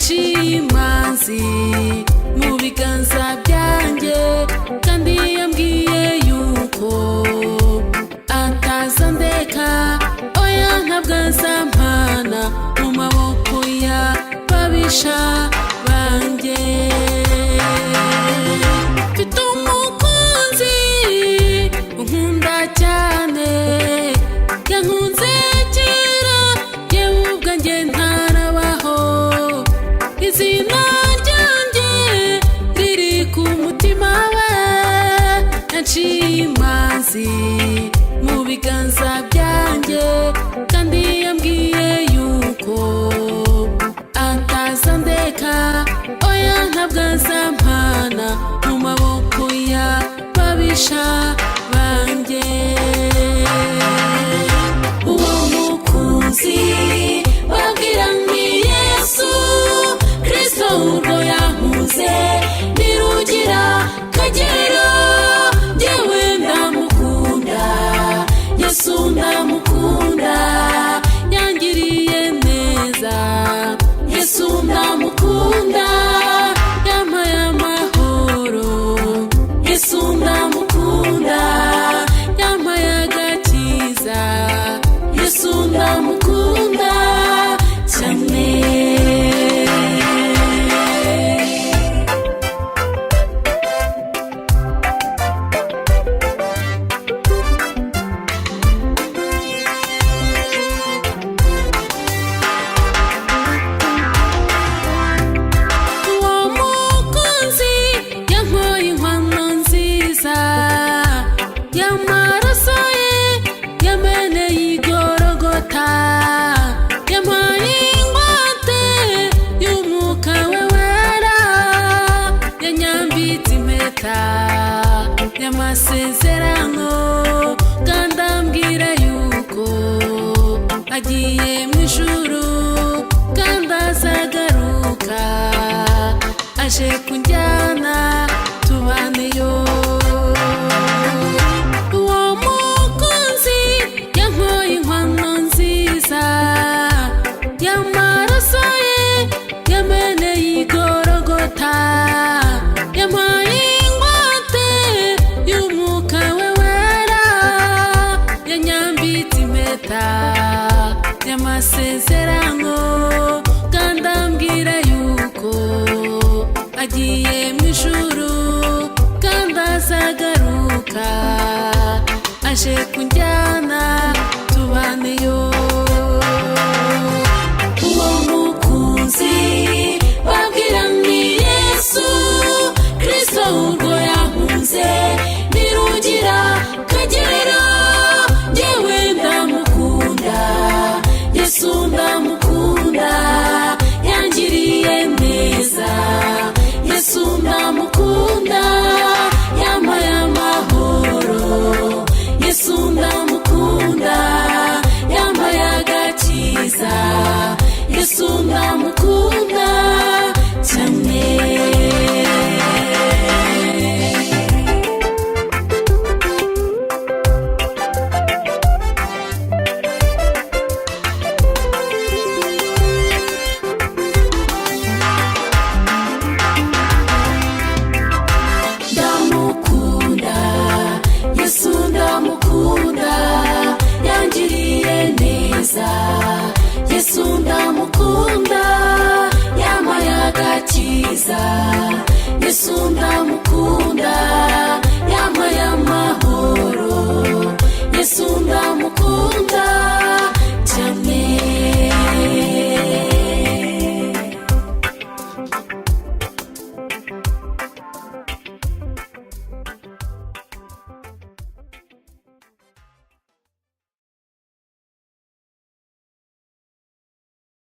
yaciye imanzi mu biganza byanjye, kandi yambwiye yuko atazandeka, oya ntabwo azampana mu maboko y'ababisha banjye. Mfite umukunzi unkunda cyane, yankunze kera yewe ubwanjye ntarabaho, izina ryanjye riri ku mutima we. Yaciye imanzi mu biganza byanjye, kandi yambwiye yuko atazandeka, oya ntabwo azampana mu maboko y'ababisha banjye. Uwo mukunzi babwira ni Yesu Kristo, urwo yankunze ntirugira kagero, jyewe ndamukunda, Yesu ndamukunda, yangiriye neza, Yesu ndamukunda, yampaye amahoro, Yesu ndamukunda, yampaye agakiza, Yesu ndamukunda cyane. Y'amaraso ye yameneye igorogota, yampaye ingwate y'umwuka we wera, yanyambitse impeta y'amasezerano, kandi ambwira yuko agiye mu ijuru, kandi azagaruka aje kunjyana tubaneyo. Y'amaraso ye yameneye igorogota, yampaye ingwate y'umwuka we wera, yanyambitse impeta y'amasezerano, kandi ambwira yuko agiye mu ijuru, kandi azagaruka aje kunjyana tubaneyo. Babwira ni Yesu Kristo, urwo yankunze ntirugira kagero, jyewe ndamukunda, Yesu ndamukunda, yangiriye neza, Yesu ndamukunda, yampaye amahoro, Yesu ndamukunda, yampaye agakiza, Yesu ndamukunda cyane. Ndamukunda, Yesu ndamukunda, yangiriye neza, Yesu ndamukunda, yampaye agakiza, Yesu ndamukunda.